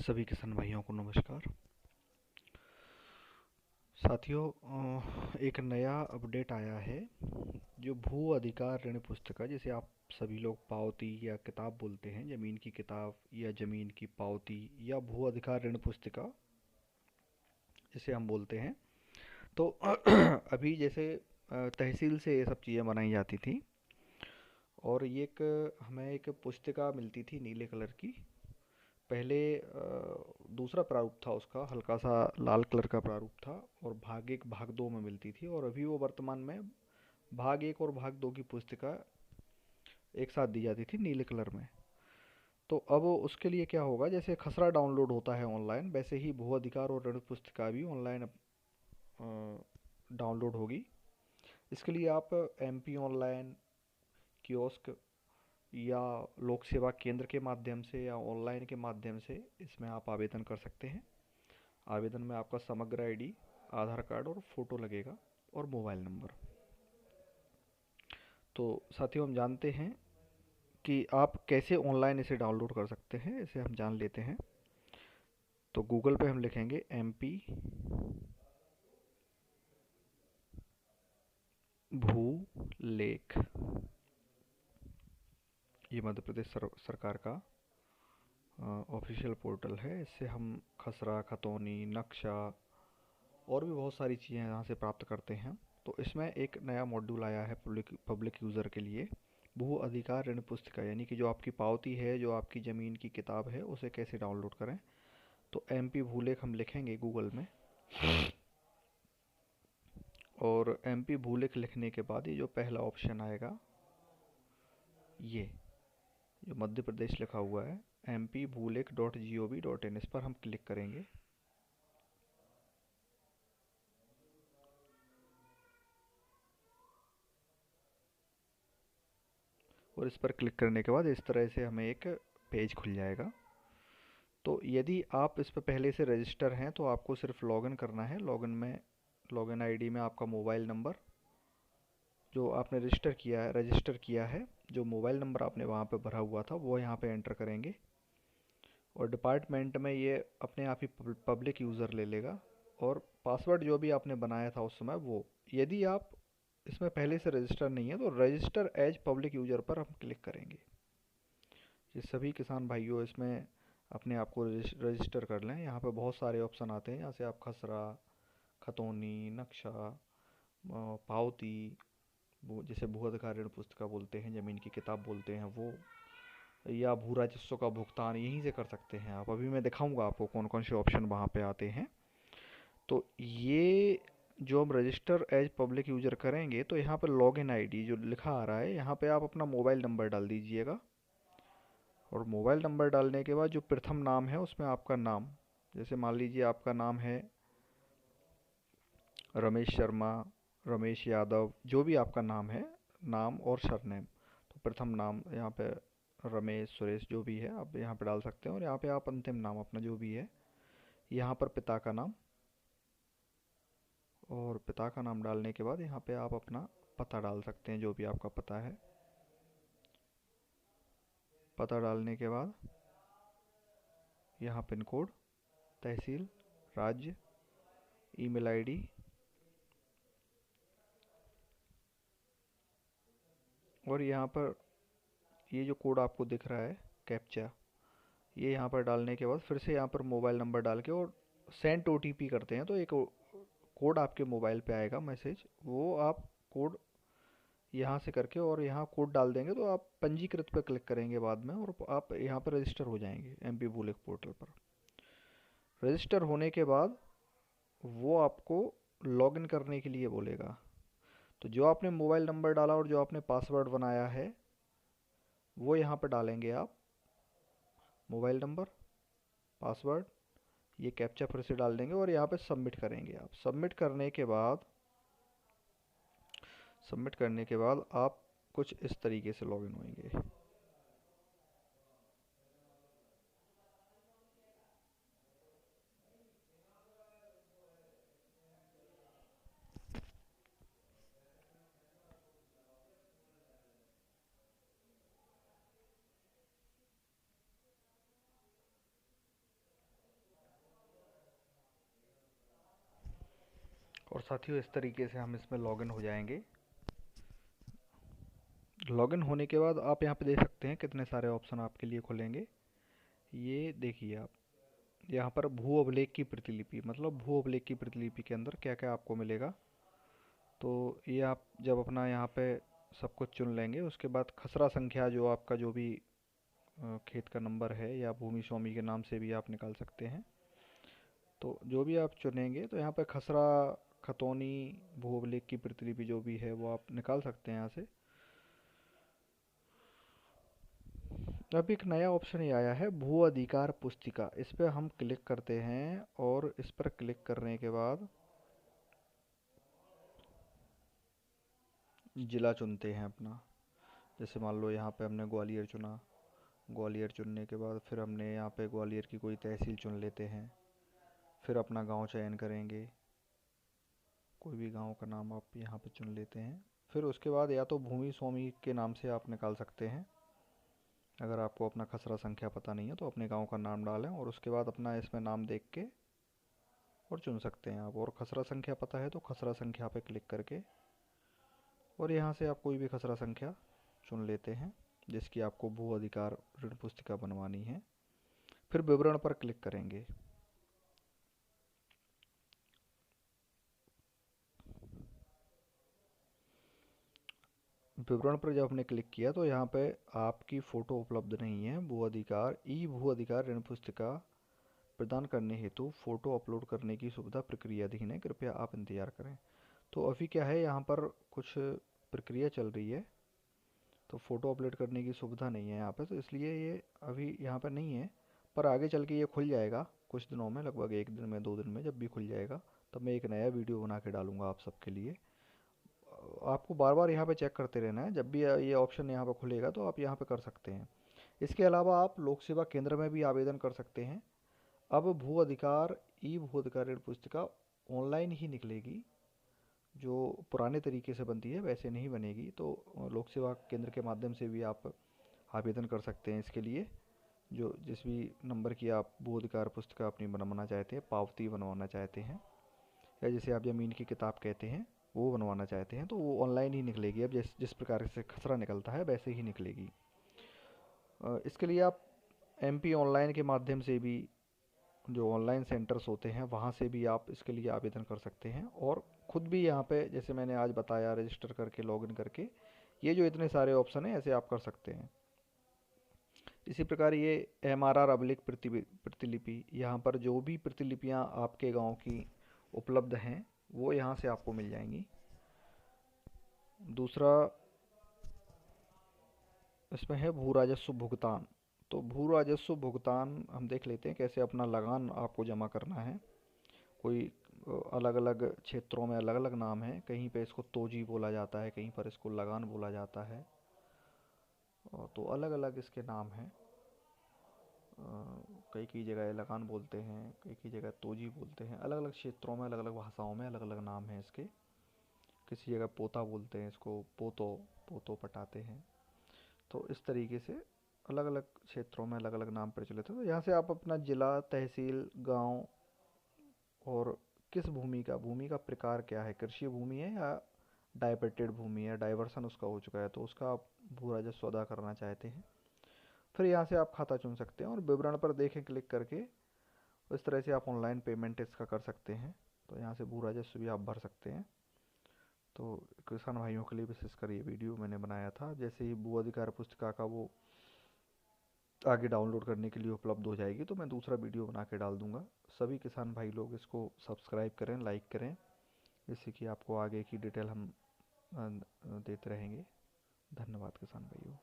सभी किसान भाइयों को नमस्कार। साथियों, एक नया अपडेट आया है। जो भू अधिकार ऋण पुस्तिका, जिसे आप सभी लोग पावती या किताब बोलते हैं, ज़मीन की किताब या ज़मीन की पावती या भू अधिकार ऋण पुस्तिका जिसे हम बोलते हैं। तो अभी जैसे तहसील से ये सब चीज़ें बनाई जाती थी, और ये एक हमें एक पुस्तिका मिलती थी नीले कलर की। पहले दूसरा प्रारूप था उसका, हल्का सा लाल कलर का प्रारूप था, और भाग एक भाग दो में मिलती थी। और अभी वो वर्तमान में भाग एक और भाग दो की पुस्तिका एक साथ दी जाती थी नीले कलर में। तो अब उसके लिए क्या होगा, जैसे खसरा डाउनलोड होता है ऑनलाइन, वैसे ही भू अधिकार और ऋण पुस्तिका भी ऑनलाइन डाउनलोड होगी। इसके लिए आप एमपी ऑनलाइन कियोस्क या लोक सेवा केंद्र के माध्यम से या ऑनलाइन के माध्यम से इसमें आप आवेदन कर सकते हैं। आवेदन में आपका समग्र आईडी, आधार कार्ड और फोटो लगेगा, और मोबाइल नंबर। तो साथियों, हम जानते हैं कि आप कैसे ऑनलाइन इसे डाउनलोड कर सकते हैं, इसे हम जान लेते हैं। तो गूगल पे हम लिखेंगे एमपी भू लेख। ये मध्य प्रदेश सरकार का ऑफिशियल पोर्टल है। इससे हम खसरा, खतौनी, नक्शा और भी बहुत सारी चीज़ें यहाँ से प्राप्त करते हैं। तो इसमें एक नया मॉड्यूल आया है पब्लिक यूज़र के लिए, भू अधिकार ऋण पुस्तिका, यानी कि जो आपकी पावती है, जो आपकी ज़मीन की किताब है, उसे कैसे डाउनलोड करें। तो एमपी भूलेख हम लिखेंगे गूगल में, और एमपी भूलेख लिखने के बाद ये जो पहला ऑप्शन आएगा, ये जो मध्य प्रदेश लिखा हुआ है, mp bhuleख.gov.in, इस पर हम क्लिक करेंगे। और इस पर क्लिक करने के बाद इस तरह से हमें एक पेज खुल जाएगा। तो यदि आप इस पर पहले से रजिस्टर हैं तो आपको सिर्फ लॉगिन करना है। लॉगिन आईडी में आपका मोबाइल नंबर जो आपने रजिस्टर किया है, जो मोबाइल नंबर आपने वहाँ पे भरा हुआ था, वो यहाँ पे एंटर करेंगे। और डिपार्टमेंट में ये अपने आप ही पब्लिक यूज़र ले लेगा, और पासवर्ड जो भी आपने बनाया था उस समय वो। यदि आप इसमें पहले से रजिस्टर नहीं है तो रजिस्टर एज पब्लिक यूज़र पर हम क्लिक करेंगे। ये सभी किसान भाइयों इसमें अपने आप को रजिस्टर कर लें। यहाँ पे बहुत सारे ऑप्शन आते हैं, यहाँ से आप खसरा, खतौनी, नक्शा, पावती, जिसे भू अधिकार ऋण पुस्तिका बोलते हैं, ज़मीन की किताब बोलते हैं वो, या भू राजस्व का भुगतान यहीं से कर सकते हैं आप। अभी मैं दिखाऊंगा आपको कौन कौन से ऑप्शन वहाँ पे आते हैं। तो ये जो हम रजिस्टर एज पब्लिक यूज़र करेंगे, तो यहाँ पर लॉगिन आईडी जो लिखा आ रहा है, यहाँ पे आप अपना मोबाइल नंबर डाल दीजिएगा। और मोबाइल नंबर डालने के बाद जो प्रथम नाम है उसमें आपका नाम, जैसे मान लीजिए आपका नाम है रमेश शर्मा, रमेश यादव, जो भी आपका नाम है, नाम और सरनेम। तो प्रथम नाम यहाँ पे रमेश, सुरेश, जो भी है आप यहाँ पे डाल सकते हैं। और यहाँ पे आप अंतिम नाम अपना जो भी है, यहाँ पर पिता का नाम, और पिता का नाम डालने के बाद यहाँ पे आप अपना पता डाल सकते हैं, जो भी आपका पता है। पता डालने के बाद यहाँ पिन कोड, तहसील, राज्य, ईमेल आईडी, और यहाँ पर ये जो कोड आपको दिख रहा है कैप्चा, ये यहाँ पर डालने के बाद फिर से यहाँ पर मोबाइल नंबर डाल के और सेंड ओटीपी करते हैं, तो एक कोड आपके मोबाइल पे आएगा मैसेज, वो आप कोड यहाँ से करके और यहाँ कोड डाल देंगे, तो आप पंजीकृत पर क्लिक करेंगे बाद में, और आप यहाँ पर रजिस्टर हो जाएंगे एमपी भूलेख पोर्टल पर। रजिस्टर होने के बाद वो आपको लॉगिन करने के लिए बोलेगा। तो जो आपने मोबाइल नंबर डाला और जो आपने पासवर्ड बनाया है वो यहाँ पर डालेंगे आप, मोबाइल नंबर, पासवर्ड, ये कैप्चा फिर से डाल देंगे, और यहाँ पे सबमिट करेंगे आप। सबमिट करने के बाद आप कुछ इस तरीके से लॉगिन होंगे। और साथियों इस तरीके से हम इसमें लॉगिन हो जाएंगे। लॉगिन होने के बाद आप यहाँ पे देख सकते हैं कितने सारे ऑप्शन आपके लिए खुलेंगे। ये देखिए आप यहाँ पर भू अभिलेख की प्रतिलिपि, मतलब भू अभिलेख की प्रतिलिपि के अंदर क्या क्या आपको मिलेगा। तो ये आप जब अपना यहाँ पे सब कुछ चुन लेंगे उसके बाद खसरा संख्या, जो आपका जो भी खेत का नंबर है या भूमि स्वामी के नाम से भी आप निकाल सकते हैं। तो जो भी आप चुनेंगे तो यहाँ पे खसरा, खतौनी, भू अभिलेख की प्रतिलिपि जो भी है वो आप निकाल सकते हैं यहाँ से। अब एक नया ऑप्शन ये आया है भू अधिकार पुस्तिका, इस पर हम क्लिक करते हैं और इस पर क्लिक करने के बाद जिला चुनते हैं अपना। जैसे मान लो यहाँ पे हमने ग्वालियर चुना, ग्वालियर चुनने के बाद फिर हमने यहाँ पे ग्वालियर की कोई तहसील चुन लेते हैं, फिर अपना गांव चयन करेंगे, कोई भी गांव का नाम आप यहाँ पे चुन लेते हैं। फिर उसके बाद या तो भूमि स्वामी के नाम से आप निकाल सकते हैं, अगर आपको अपना खसरा संख्या पता नहीं है तो अपने गांव का नाम डालें और उसके बाद अपना इसमें नाम देख के और चुन सकते हैं आप। और खसरा संख्या पता है तो खसरा संख्या पे क्लिक करके और यहाँ से आप कोई भी खसरा संख्या चुन लेते हैं जिसकी आपको भू अधिकार ऋण पुस्तिका बनवानी है। फिर विवरण पर क्लिक करेंगे। विवरण पर जब हमने क्लिक किया तो यहाँ पे आपकी फ़ोटो उपलब्ध नहीं है। भू अधिकार भू अधिकार ऋण पुस्तिका प्रदान करने हेतु फ़ोटो अपलोड करने की सुविधा प्रक्रियाधीन है, कृपया आप इंतज़ार करें। तो अभी क्या है, यहाँ पर कुछ प्रक्रिया चल रही है तो फ़ोटो अपलोड करने की सुविधा नहीं है यहाँ पे, तो इसलिए ये अभी यहाँ पर नहीं है। पर आगे चल के ये खुल जाएगा कुछ दिनों में, लगभग एक दिन में 2 दिन में जब भी खुल जाएगा तब मैं एक नया वीडियो बना के डालूंगा आप सबके लिए। आपको बार बार यहाँ पे चेक करते रहना है, जब भी ये ऑप्शन यहाँ पे खुलेगा तो आप यहाँ पे कर सकते हैं। इसके अलावा आप लोक सेवा केंद्र में भी आवेदन कर सकते हैं। अब भू अधिकार भू अधिकार ऋण पुस्तिका ऑनलाइन ही निकलेगी, जो पुराने तरीके से बनती है वैसे नहीं बनेगी। तो लोक सेवा केंद्र के माध्यम से भी आप आवेदन कर सकते हैं इसके लिए। जो जिस भी नंबर की आप भू अधिकार पुस्तिका अपनी बनवाना चाहते हैं, पावती बनवाना चाहते हैं, या जिसे आप ज़मीन की किताब कहते हैं वो बनवाना चाहते हैं, तो वो ऑनलाइन ही निकलेगी। अब जिस जिस प्रकार से खसरा निकलता है वैसे ही निकलेगी। इसके लिए आप MP ऑनलाइन के माध्यम से भी, जो ऑनलाइन सेंटर्स होते हैं वहाँ से भी आप इसके लिए आवेदन कर सकते हैं। और ख़ुद भी यहाँ पे जैसे मैंने आज बताया रजिस्टर करके लॉगिन करके ये जो इतने सारे ऑप्शन हैं ऐसे आप कर सकते हैं। इसी प्रकार ये MRR अभिलेख प्रतिलिपि, यहाँ पर जो भी प्रतिलिपियाँ आपके गांव की उपलब्ध हैं वो यहाँ से आपको मिल जाएंगी। दूसरा इसमें है भू राजस्व भुगतान। तो भू राजस्व भुगतान हम देख लेते हैं कैसे अपना लगान आपको जमा करना है। कोई अलग अलग क्षेत्रों में अलग अलग नाम है, कहीं पे इसको तोजी बोला जाता है, कहीं पर इसको लगान बोला जाता है, तो अलग अलग इसके नाम हैं। कई कई जगह लगान बोलते हैं, कई कई जगह तोजी बोलते हैं, अलग अलग क्षेत्रों में अलग अलग भाषाओं में अलग अलग नाम हैं इसके। किसी जगह पोता बोलते हैं इसको, पोतो पोतो पटाते हैं। तो इस तरीके से अलग अलग क्षेत्रों में अलग अलग नाम प्रचलित है। तो यहाँ से आप अपना जिला, तहसील, गांव और किस भूमि का प्रकार क्या है, कृषि भूमि है या डाइवर्टेड भूमि है, डाइवर्सन उसका हो चुका है तो उसका आप भू राजस्व अदा करना चाहते हैं, फिर यहाँ से आप खाता चुन सकते हैं और विवरण पर देखें क्लिक करके इस तरह से आप ऑनलाइन पेमेंट इसका कर सकते हैं। तो यहाँ से भू राजस्व भी आप भर सकते हैं। तो किसान भाइयों के लिए विशेषकर ये वीडियो मैंने बनाया था। जैसे ही भू अधिकार पुस्तिका का वो आगे डाउनलोड करने के लिए उपलब्ध हो जाएगी तो मैं दूसरा वीडियो बना के डाल दूँगा। सभी किसान भाई लोग इसको सब्सक्राइब करें, लाइक करें, जिससे कि आपको आगे की डिटेल हम देते रहेंगे। धन्यवाद किसान भाइयों।